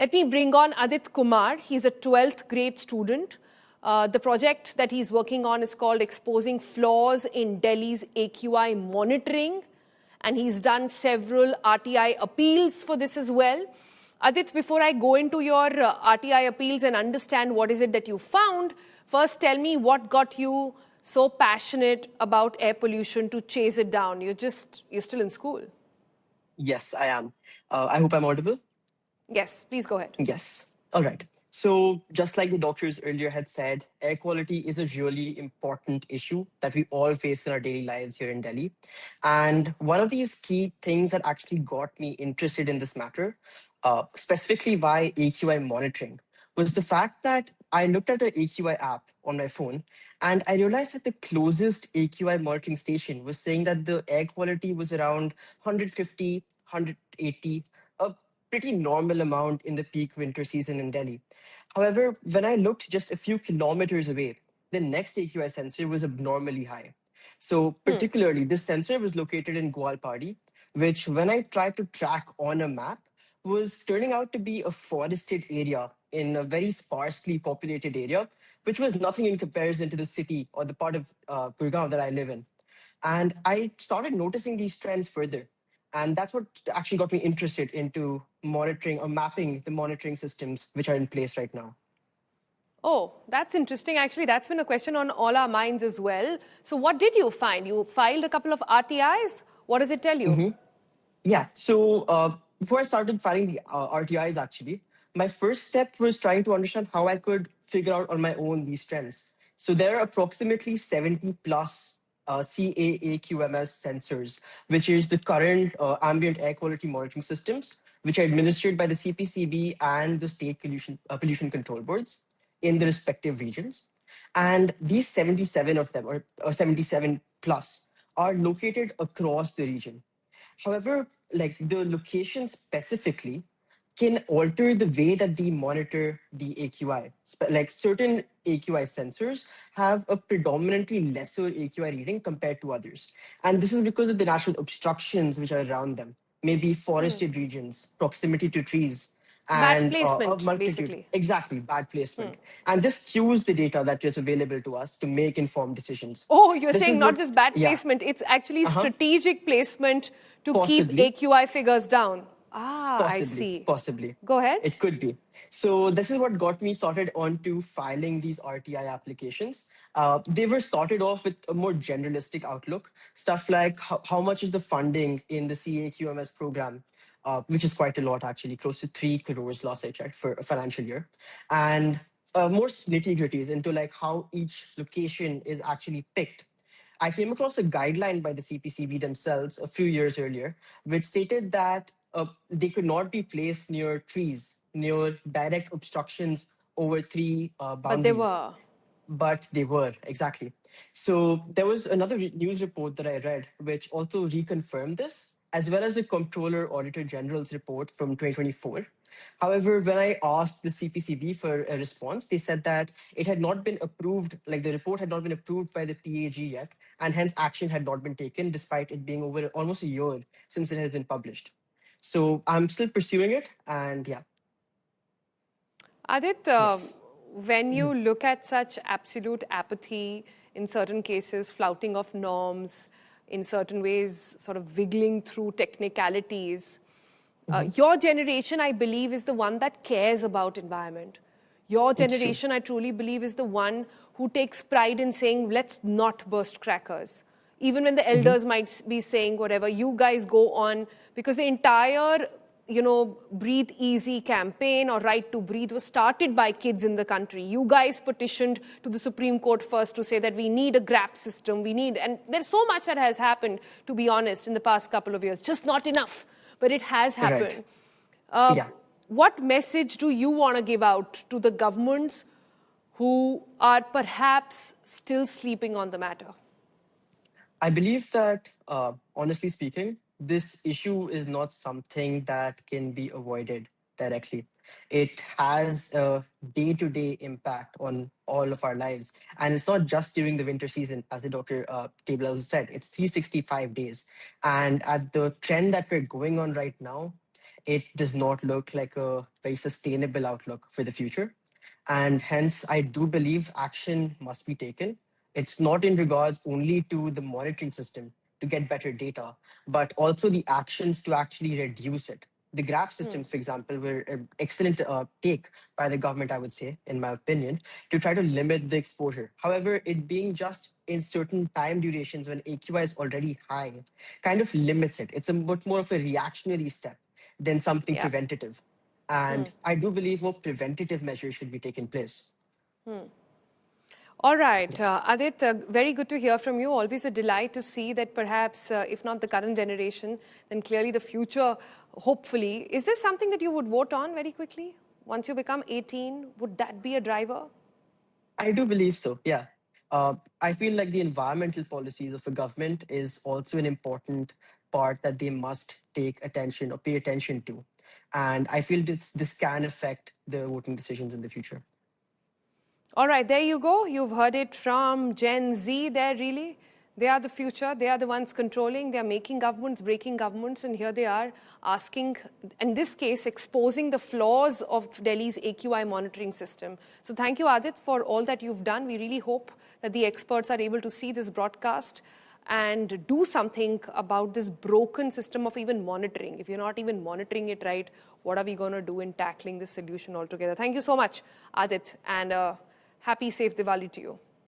Let me bring on Adith Kumar. He's a 12th grade student. The project that he's working on is called Exposing Flaws in Delhi's AQI Monitoring. And he's done several RTI appeals for this as well. Adith, before I go into your RTI appeals and understand what is it that you found, first tell me what got you so passionate about air pollution to chase it down. You're still in school. Yes, I am. I hope I'm audible. Yes, please go ahead. Yes. All right. So, just like the doctors earlier had said, air quality is a really important issue that we all face in our daily lives here in Delhi. And one of these key things that actually got me interested in this matter, specifically by AQI monitoring, was the fact that I looked at the AQI app on my phone and I realized that the closest AQI monitoring station was saying that the air quality was around 150, 180, a pretty normal amount in the peak winter season in Delhi. However, when I looked just a few kilometers away, the next AQI sensor was abnormally high. So, particularly, this sensor was located in Gwalpadi, which, when I tried to track on a map, was turning out to be a forested area in a very sparsely populated area, which was nothing in comparison to the city or the part of Gurgaon that I live in. And I started noticing these trends further. And that's what actually got me interested into monitoring or mapping the monitoring systems which are in place right now. Oh, that's interesting. Actually, that's been a question on all our minds as well. So what did you find? You filed a couple of RTIs. What does it tell you? Yeah. So before I started filing the RTIs, actually, my first step was trying to understand how I could figure out on my own these trends. So there are approximately 70 plus CAAQMS sensors, which is the current ambient air quality monitoring systems, which are administered by the CPCB and the state pollution control boards in the respective regions. And these 77 of them, or 77 plus, are located across the region. However, like the location specifically can alter the way that they monitor the AQI. Like certain AQI sensors have a predominantly lesser AQI reading compared to others. And this is because of the natural obstructions which are around them, maybe forested regions, proximity to trees, Bad and a placement, multitude. basically. Exactly, bad placement. And this skews the data that is available to us to make informed decisions. Oh, you're This is saying not what, just bad yeah, placement, it's actually uh-huh, strategic placement to keep possibly. AQI figures down. Ah, I Possibly, see. possibly. Go ahead. It could be. So this is what got me started onto filing these RTI applications. They were started off with a more generalistic outlook, stuff like how much is the funding in the CAQMS program, which is quite a lot actually, close to 3 crores last I checked for a financial year, and more nitty gritties into like how each location is actually picked. I came across a guideline by the CPCB themselves a few years earlier, which stated that they could not be placed near trees, near direct obstructions over three But they boundaries. were. But they were, exactly. So there was another news report that I read, which also reconfirmed this, as well as the Comptroller Auditor General's report from 2024. However, when I asked the CPCB for a response, they said that it had not been approved, like the report had not been approved by the PAG yet, and hence action had not been taken, despite it being over almost a year since it has been published. So I'm still pursuing it, and yeah. Adit, Yes. when you look at such absolute apathy, in certain cases, flouting of norms, in certain ways, sort of wiggling through technicalities, your generation, I believe, is the one that cares about environment. Your It's true. generation, I truly believe, is the one who takes pride in saying, let's not burst crackers. Even when the elders might be saying whatever, you guys go on, because the entire Breathe Easy campaign or Right to Breathe was started by kids in the country. You guys petitioned to the Supreme Court first to say that we need a GRAP system, and there's so much that has happened, to be honest, in the past couple of years. Just not enough, but it has Right. happened. Yeah. What message do you want to give out to the governments who are perhaps still sleeping on the matter? I believe that, honestly speaking, this issue is not something that can be avoided directly. It has a day to day impact on all of our lives. And it's not just during the winter season, as the Dr. Table also said, it's 365 days. And at the trend that we're going on right now, it does not look like a very sustainable outlook for the future. And hence, I do believe action must be taken. It's not in regards only to the monitoring system to get better data, but also the actions to actually reduce it. The graph systems, for example, were an excellent take by the government, I would say, in my opinion, to try to limit the exposure. However, it being just in certain time durations when AQI is already high kind of limits it. It's a bit more of a reactionary step than something Yeah. preventative. And I do believe more preventative measures should be taken place. All right, Yes. Adit, very good to hear from you. Always a delight to see that perhaps, if not the current generation, then clearly the future, hopefully. Is this something that you would vote on very quickly? Once you become 18, would that be a driver? I do believe so. Yeah. I feel like the environmental policies of a government is also an important part that they must take attention or pay attention to. And I feel this can affect the voting decisions in the future. All right, there you go. You've heard it from Gen Z there, really. They are the future. They are the ones controlling. They are making governments, breaking governments, and here they are asking, in this case, exposing the flaws of Delhi's AQI monitoring system. So thank you, Adit, for all that you've done. We really hope that the experts are able to see this broadcast and do something about this broken system of even monitoring. If you're not even monitoring it right, what are we going to do in tackling this solution altogether? Thank you so much, Adit, and happy, safe Diwali to you.